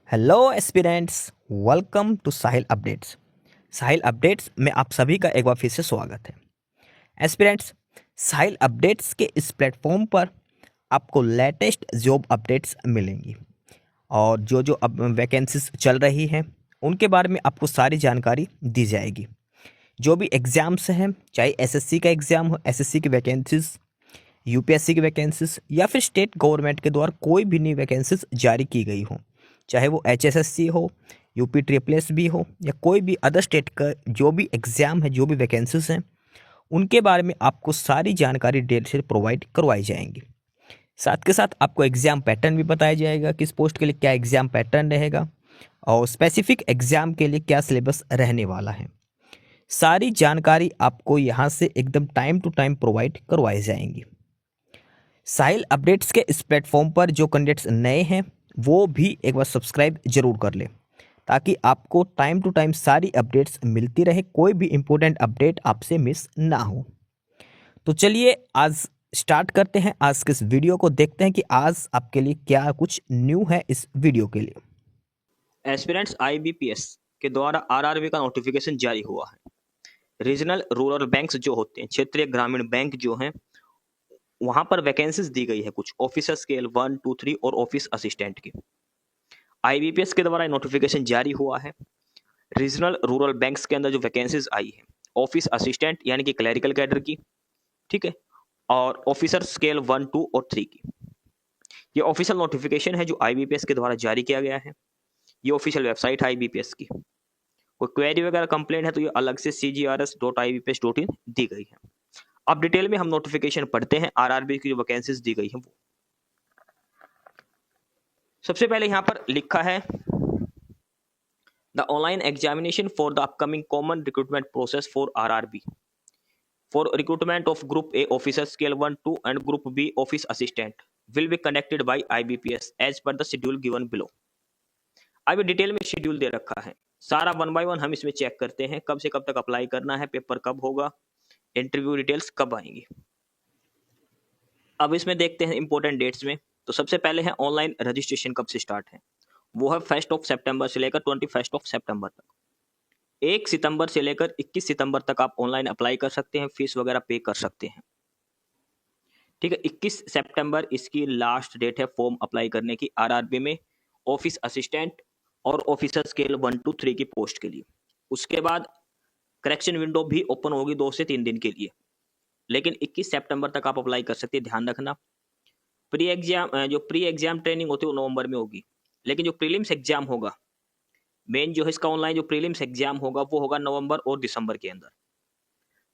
Hello aspirants, welcome to Sahil updates. Sahil updates में आप सभी का एक बार फिर से स्वागत है। एस्पिरेंट्स, साहिल अपडेट्स के इस प्लेटफॉर्म पर आपको लेटेस्ट जॉब अपडेट्स मिलेंगी और जो जो अब वैकेंसीज चल रही हैं उनके बारे में आपको सारी जानकारी दी जाएगी। जो भी एग्ज़ाम्स हैं, चाहे एसएससी का एग्ज़ाम हो, एसएससी की वैकेंसीज, यूपीएससी की वैकेंसीज या फिर स्टेट गवर्नमेंट के द्वारा कोई भी नई वैकेंसीज जारी की गई हो, चाहे वो एचएसएससी हो, यूपी ट्रिपल एस भी हो या कोई भी अदर स्टेट का जो भी एग्ज़ाम है, जो भी वैकेंसीज हैं, उनके बारे में आपको सारी जानकारी डिटेल से प्रोवाइड करवाई जाएंगी। साथ के साथ आपको एग्ज़ाम पैटर्न भी बताया जाएगा, किस पोस्ट के लिए क्या एग्ज़ाम पैटर्न रहेगा और स्पेसिफिक एग्ज़ाम के लिए क्या सिलेबस रहने वाला है। सारी जानकारी आपको यहाँ से एकदम टाइम टू टाइम प्रोवाइड करवाई जाएंगी। साहिल अपडेट्स के इस प्लेटफॉर्म पर जो कैंडिडेट्स नए हैं वो भी एक बार सब्सक्राइब जरूर कर लें ताकि आपको टाइम टू टाइम सारी अपडेट्स मिलती रहे, कोई भी इम्पोर्टेंट अपडेट आपसे मिस ना हो। तो चलिए आज स्टार्ट करते हैं, आज के इस वीडियो को देखते हैं कि आज आपके लिए क्या कुछ न्यू है इस वीडियो के लिए। एस्पिरेंट्स आईबीपीएस के द्वारा आरआरबी का नोटिफिकेशन जारी हुआ है। रीजनल रूरल बैंक्स जो होते हैं, क्षेत्रीय ग्रामीण बैंक जो हैं, वहां पर वैकेंसीज दी गई है कुछ ऑफिसर स्केल 1, 2, 3 और ऑफिस असिस्टेंट की। आईबीपीएस के द्वारा नोटिफिकेशन जारी हुआ है। रीजनल रूरल बैंक्स के अंदर जो वैकेंसीज आई है, ऑफिस असिस्टेंट यानी कि क्लरिकल कैडर की, ठीक है, और ऑफिसर स्केल 1, 2 और 3 की। ये ऑफिशियल नोटिफिकेशन है जो आईबीपीएस के द्वारा जारी किया गया है। ये ऑफिशियल वेबसाइट है आईबीपीएस की। कोई क्वेरी वगैरह कंप्लेंट है तो ये अलग से cgrs.ibps.in दी गई है। अब डिटेल में हम नोटिफिकेशन पढ़ते हैं, आरआरबी की जो वैकेंसीज दी गई है वो। सबसे पहले यहाँ पर लिखा है the online examination for the upcoming common recruitment process for RRB for recruitment of group A officer scale 1, 2 and group B office assistant will be conducted by IBPS as per the schedule given below. अब detail में schedule दे रखा है, सारा 1 bye 1 हम इसमें check करते हैं, कब से कब तक अप्लाई करना है, पेपर कब होगा, इंटरव्यू डिटेल्स कब आएंगी। अब इसमें देखते हैं इंपॉर्टेंट डेट्स में। तो सबसे पहले है ऑनलाइन रजिस्ट्रेशन कब से स्टार्ट है, वो है 1 सितंबर से लेकर 21 सितंबर तक। 1 सितंबर से लेकर 21 सितंबर तक आप ऑनलाइन अप्लाई कर सकते हैं, फीस वगैरह पे कर सकते हैं, ठीक है। 21 सितंबर इसकी लास्ट डेट है फॉर्म अप्लाई करने की आरआरबी में ऑफिस असिस्टेंट और ऑफिसर स्केल 1, 2, 3 की पोस्ट के लिए। उसके बाद करेक्शन विंडो भी ओपन होगी 2 से 3 दिन के लिए, लेकिन 21 सितंबर तक आप अप्लाई कर सकते हैं, ध्यान रखना। जो प्री एग्जाम ट्रेनिंग होती है वो नवंबर में होगी, लेकिन जो प्रीलिम्स एग्जाम होगा, मेन जो है इसका ऑनलाइन जो प्रीलिम्स एग्जाम होगा वो होगा नवंबर और दिसंबर के अंदर।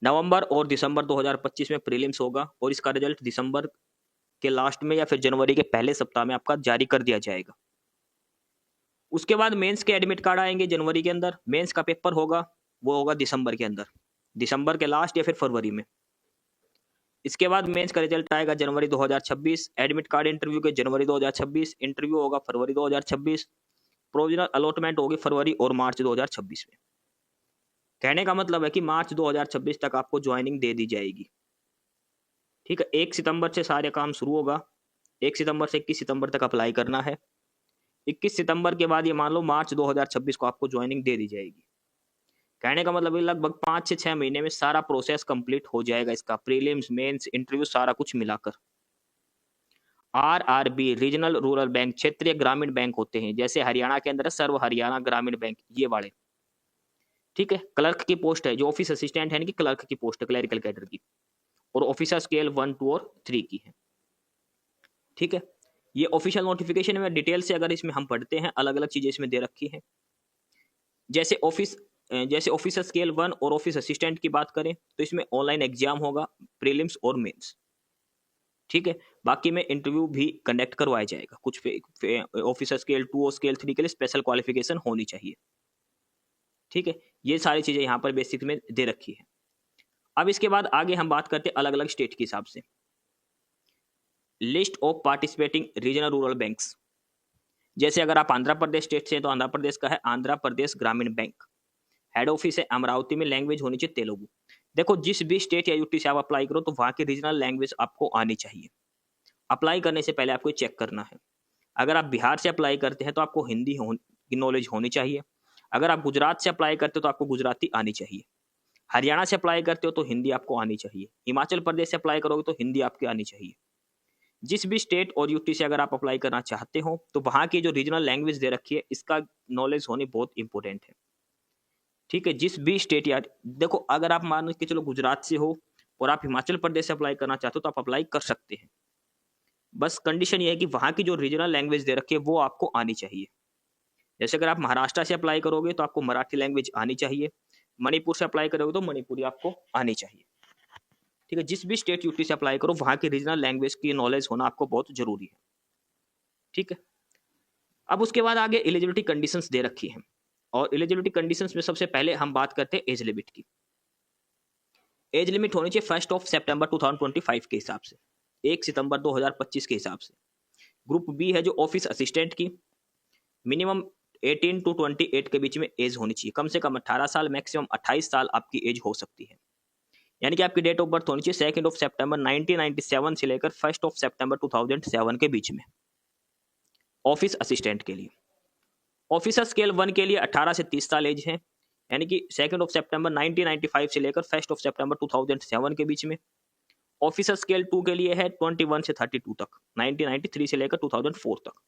नवंबर और दिसंबर 2025 में प्रीलिम्स होगा और इसका रिजल्ट दिसंबर के लास्ट में या फिर जनवरी के पहले सप्ताह में आपका जारी कर दिया जाएगा। उसके बाद मेंस के एडमिट कार्ड आएंगे जनवरी के अंदर, मेंस का पेपर होगा वो होगा दिसंबर के अंदर, दिसंबर के लास्ट या फिर फरवरी में। इसके बाद मेंस का रिजल्ट आएगा जनवरी 2026, एडमिट कार्ड इंटरव्यू के जनवरी 2026, इंटरव्यू होगा फरवरी 2026, प्रोविजनल अलॉटमेंट होगी फरवरी और मार्च 2026 में। कहने का मतलब है कि मार्च 2026 तक आपको ज्वाइनिंग दे दी जाएगी, ठीक है। 1 सितंबर से सारे काम शुरू होगा, 1 सितंबर से 21 सितंबर तक अप्लाई करना है। 21 सितंबर के बाद ये मान लो मार्च 2026 को आपको ज्वाइनिंग दे दी जाएगी। कहने का मतलब लगभग 5 से 6 महीने में सारा प्रोसेस कंप्लीट हो जाएगा, इसका प्रीलिम्स मेंस इंटरव्यू सारा कुछ मिलाकर। आरआरबी रीजनल रूरल बैंक, क्षेत्रीय ग्रामीण बैंक होते हैं, जैसे हरियाणा के अंदर है सर्व हरियाणा ग्रामीण बैंक, ये वाले, ठीक है। क्लर्क की पोस्ट है, जो ऑफिस असिस्टेंट है कि क्लर्क की पोस्ट है, क्लरिकल कैडर की, और ऑफिसर स्केल 1, 2 और 3 की है, ठीक है। ये ऑफिशियल नोटिफिकेशन में डिटेल से अगर इसमें हम पढ़ते हैं, अलग अलग चीजें इसमें दे रखी हैं। जैसे ऑफिसर स्केल 1 और ऑफिस असिस्टेंट की बात करें तो इसमें ऑनलाइन एग्जाम होगा, प्रीलिम्स और मेंस, ठीक है। बाकी में इंटरव्यू भी कंडक्ट करवाया जाएगा। कुछ ऑफिसर स्केल 2 और स्केल 3 के लिए स्पेशल क्वालिफिकेशन होनी चाहिए, ठीक है। ये सारी चीजें यहाँ पर बेसिक में दे रखी है। अब इसके बाद आगे हम बात करते हैं अलग अलग स्टेट के हिसाब से। List of participating regional rural banks, जैसे अगर आप आंध्र प्रदेश स्टेट से हैं तो आंध्र प्रदेश का है आंध्र प्रदेश ग्रामीण बैंक, हेड ऑफिस है अमरावती में, लैंग्वेज होनी चाहिए तेलुगु। देखो जिस भी स्टेट या यूटी से आप अप्लाई करो तो वहाँ की रीजनल लैंग्वेज आपको आनी चाहिए। अप्लाई करने से पहले आपको चेक करना है। अगर आप बिहार से अप्लाई करते हैं तो आपको हिंदी की नॉलेज होनी चाहिए। अगर आप गुजरात से अप्लाई करते हो तो आपको गुजराती आनी चाहिए। हरियाणा से अप्लाई करते हो तो हिंदी आपको आनी चाहिए। हिमाचल प्रदेश से अप्लाई करोगे तो हिंदी आपकी आनी चाहिए। जिस भी स्टेट और यूटी से अगर आप अप्लाई करना चाहते हो तो वहाँ की जो रीजनल लैंग्वेज दे रखी है इसका नॉलेज होनी बहुत इंपॉर्टेंट है। ठीक है, जिस भी स्टेट या देखो, अगर आप मान के चलो गुजरात से हो और आप हिमाचल प्रदेश से अप्लाई करना चाहते हो तो आप अप्लाई कर सकते हैं। बस कंडीशन ये है कि वहाँ की जो रीजनल लैंग्वेज दे रखी है वो आपको आनी चाहिए। जैसे अगर आप महाराष्ट्र से अप्लाई करोगे तो आपको मराठी लैंग्वेज आनी चाहिए। मणिपुर से अप्लाई करोगे तो मणिपुरी आपको आनी चाहिए। ठीक है, जिस भी स्टेट यूटी से अप्लाई करो वहाँ की रीजनल लैंग्वेज की नॉलेज होना आपको बहुत जरूरी है। ठीक है, अब उसके बाद आगे एलिजिबिलिटी कंडीशंस दे रखी हैं और एलिजिबिलिटी कंडीशंस में सबसे पहले हम बात करते हैं एज लिमिट की। एज लिमिट होनी चाहिए 1 सितंबर 2025 के हिसाब से, 1 सितंबर 2025 के हिसाब से। ग्रुप बी है जो ऑफिस असिस्टेंट की, मिनिमम 18 टू 28 के बीच में एज होनी चाहिए। कम से कम 18 साल, मैक्सिमम 28 साल आपकी एज हो सकती है। यानी कि आपकी डेट ऑफ बर्थ होनी चाहिए 2 सितंबर 1997 से लेकर 1 सितंबर 2007 के बीच में ऑफिस असिस्टेंट के लिए। ऑफिसर स्केल 1 के लिए 18 से 30 साल एज है, यानी कि 2 सितंबर 1995 से लेकर 1 सितंबर 2007 के बीच में। ऑफिसर स्केल 2 के लिए है 21 से 32 तक, 1993 से लेकर 2004 तक।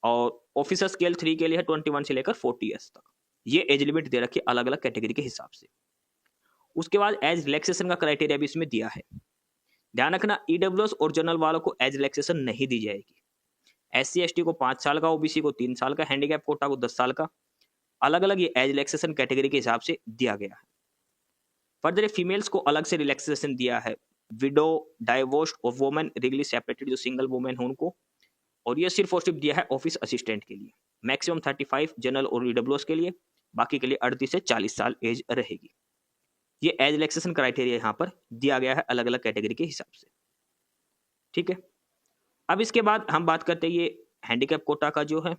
और ऑफिसर स्केल 3 के लिए है 21 से लेकर 40 ईयर्स तक। ये एज लिमिट दे रखी है अलग अलग कैटेगरी के हिसाब से। उसके बाद एज रिलैक्सेशन का क्राइटेरिया भी इसमें दिया है। ध्यान रखना, ईडब्ल्यूएस और जनरल वालों को एज रिलैक्सेशन नहीं दी जाएगी। SC ST को 5 साल का, ओबीसी को 3 साल का, हैंडीकैप कोटा को 10 साल का, अलग अलग ये एज रिलैक्सेशन कैटेगरी के हिसाब से दिया गया है। फर्दर फीमेल्स को अलग से रिलैक्सेशन दिया है, विडो, डाइवोर्स्ड और वुमेन रीगली सेपरेटेड जो सिंगल वुमेन है उनको। और ये सिर्फ और सिर्फ दिया है ऑफिस असिस्टेंट के लिए। मैक्सिमम 35 जनरल और ईडब्ल्यूएस के लिए, बाकी के लिए 38 से 40 साल एज रहेगी। ये एज रिलैक्सेशन क्राइटेरिया यहाँ पर दिया गया है अलग अलग कैटेगरी के हिसाब से। ठीक है, अब इसके बाद हम बात करते हैं ये हैंडीकैप कोटा का जो है,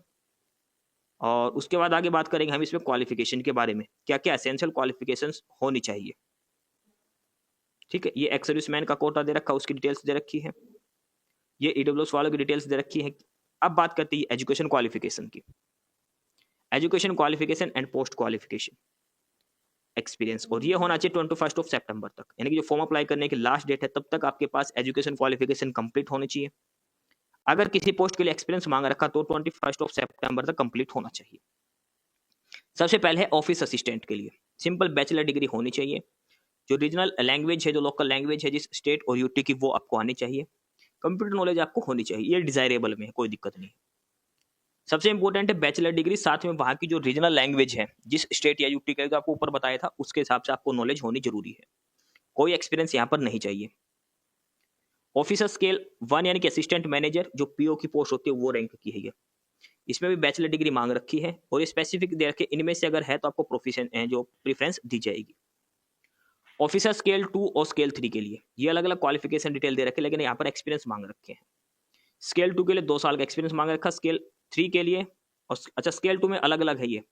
और उसके बाद आगे बात करेंगे हम इसमें क्वालिफिकेशन के बारे में, क्या क्या एसेंशियल क्वालिफिकेशंस होनी चाहिए। ठीक है, ये एक्स सर्विसमैन का कोटा दे रखा है, उसकी डिटेल्स दे रखी है। ये ईडब्ल्यूएस वालों की डिटेल्स दे रखी है। अब बात करते हैं एजुकेशन क्वालिफिकेशन की। Education qualification and post qualification experience, और ये होना चाहिए 21 सितंबर तक, यानी कि जो फॉर्म अप्लाई करने की लास्ट डेट है तब तक आपके पास एजुकेशन क्वालिफिकेशन कंप्लीट होनी चाहिए। अगर किसी पोस्ट के लिए एक्सपीरियंस मांग रखा तो 21 सितंबर तक कंप्लीट होना चाहिए। सबसे पहले है ऑफिस असिस्टेंट के लिए सिंपल बैचलर डिग्री होनी चाहिए। जो रीजनल लैंग्वेज है, जो लोकल लैंग्वेज है जिस स्टेट और यूटी की, वो आपको आनी चाहिए। कंप्यूटर नॉलेज आपको होनी चाहिए, ये डिजायरेबल में है, कोई दिक्कत नहीं। सबसे इंपॉर्टेंट है बैचलर डिग्री, साथ में वहाँ की जो रीजनल लैंग्वेज है जिस स्टेट या यूटी का, जो आपको ऊपर बताया था, उसके हिसाब से आपको नॉलेज होनी जरूरी है। कोई एक्सपीरियंस यहाँ पर नहीं चाहिए। ऑफिसर स्केल 1 यानी कि असिस्टेंट मैनेजर जो पीओ की पोस्ट होती है वो रैंक की है ये। इसमें भी बैचलर डिग्री मांग रखी है और ये स्पेसिफिक दे रखे, इनमें से अगर है तो आपको प्रोफिशिएंट जो प्रेफरेंस दी जाएगी। ऑफिसर स्केल 2 और स्केल 3 के लिए ये अलग अलग क्वालिफिकेशन डिटेल दे रखे, लेकिन यहाँ पर एक्सपीरियंस मांग रखे हैं। स्केल 2 के लिए 2 साल का एक्सपीरियंस मांग रखा, स्केल 3 के लिए, और अच्छा स्केल 2 में अलग अलग है, ये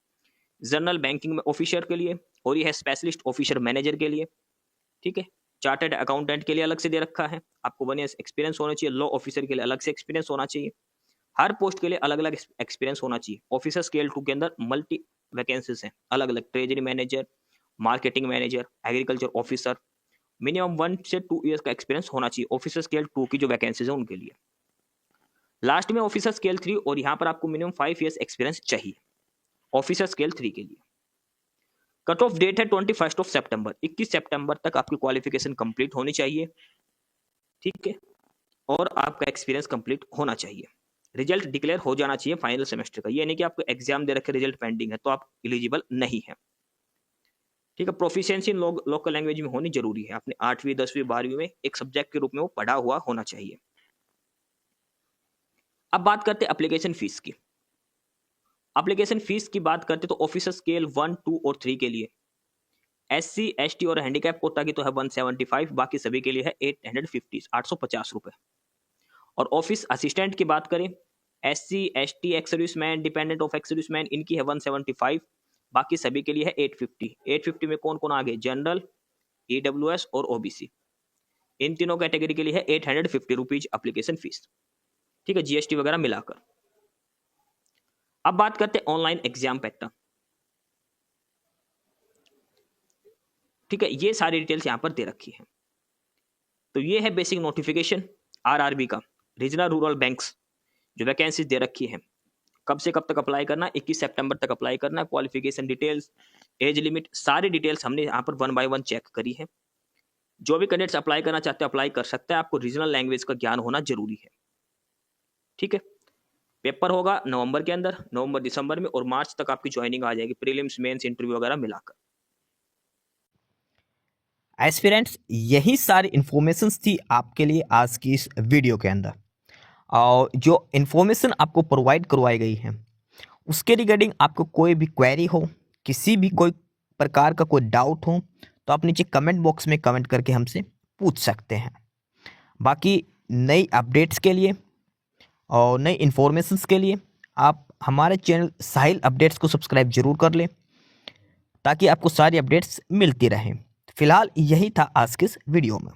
जनरल बैंकिंग में ऑफिसर के लिए, और ये है स्पेशलिस्ट ऑफिसर मैनेजर के लिए। ठीक है, चार्टर्ड अकाउंटेंट के लिए अलग से दे रखा है, आपको 1 ईयर एक्सपीरियंस होना चाहिए। लॉ ऑफिसर के लिए अलग से एक्सपीरियंस होना चाहिए। हर पोस्ट के लिए अलग अलग एक्सपीरियंस होना चाहिए। ऑफिसर स्केल 2 के अंदर मल्टी वैकेंसीज हैं अलग अलग, treasury manager, marketing manager, agriculture officer. Minimum 1 से 2 ईयर्स का एक्सपीरियंस होना चाहिए ऑफिसर स्केल 2 की जो वैकेंसीज है उनके लिए। लास्ट में ऑफिसर स्केल 3, और यहाँ पर आपको मिनिमम 5 ईयर्स एक्सपीरियंस चाहिए ऑफिसर स्केल 3 के लिए। कट ऑफ डेट है 21 सितंबर, 21 सितंबर तक आपकी क्वालिफिकेशन कंप्लीट होनी चाहिए। ठीक है, और आपका एक्सपीरियंस कंप्लीट होना चाहिए। रिजल्ट डिक्लेयर हो जाना चाहिए फाइनल सेमेस्टर का, ये नहीं कि आपको एग्जाम दे रखे रिजल्ट पेंडिंग है तो आप एलिजिबल नहीं है। ठीक है, प्रोफिशिएंसी इन लोकल लैंग्वेज में होनी जरूरी है। आपने 8वीं 10वीं 12वीं में एक सब्जेक्ट के रूप में वो पढ़ा हुआ होना चाहिए। अब बात करते हैं एप्लीकेशन फीस की। एप्लीकेशन फीस की बात करते तो ऑफिसर स्केल 1, 2 और 3 के लिए SC ST और हैंडीकैप कोटा की तो है 175, बाकी सभी के लिए है 850, 850 रुपए। और ऑफिस असिस्टेंट की बात करें, SC ST ex serviceman, dependent of ex serviceman, इनकी है 175, बाकी सभी के लिए है 850। 850 में कौन कौन आ गए, जनरल, EWS और OBC। इन तीनों कैटेगरी के लिए है 850 रुपीज एप्लीकेशन फीस। ठीक है, GST वगैरह मिलाकर। अब बात करते हैं ऑनलाइन एग्जाम पैटर्न। ठीक है, ये सारी डिटेल्स यहाँ पर दे रखी है। तो ये है बेसिक नोटिफिकेशन आरआरबी का, रीजनल रूरल बैंक्स जो वैकेंसीज दे रखी है। कब से कब तक अप्लाई करना, 21 सितंबर तक अप्लाई करना है। क्वालिफिकेशन डिटेल्स, एज लिमिट, सारी डिटेल्स हमने यहाँ पर 1 बाय 1 चेक करी है। जो भी कैंडिडेट्स अप्लाई करना चाहते हैं अप्लाई कर सकते हैं, आपको रीजनल लैंग्वेज का ज्ञान होना जरूरी है। ठीक है, पेपर होगा नवंबर के अंदर, नवंबर दिसंबर में, और मार्च तक आपकी ज्वाइनिंग आ जाएगी, प्रीलिम्स मेंस इंटरव्यू वगैरह मिलाकर। एस्पिरेंट्स, यही सारी इन्फॉर्मेशंस थी आपके लिए आज की इस वीडियो के अंदर। और जो इन्फॉर्मेशन आपको प्रोवाइड करवाई गई है उसके रिगार्डिंग आपको कोई भी क्वेरी हो, किसी भी कोई प्रकार का कोई डाउट हो, तो आप नीचे कमेंट बॉक्स में कमेंट करके हमसे पूछ सकते हैं। बाकी नई अपडेट्स के लिए और नई इन्फॉर्मेशंस के लिए आप हमारे चैनल साहिल अपडेट्स को सब्सक्राइब जरूर कर लें, ताकि आपको सारी अपडेट्स मिलती रहें। फिलहाल यही था आज के इस वीडियो में।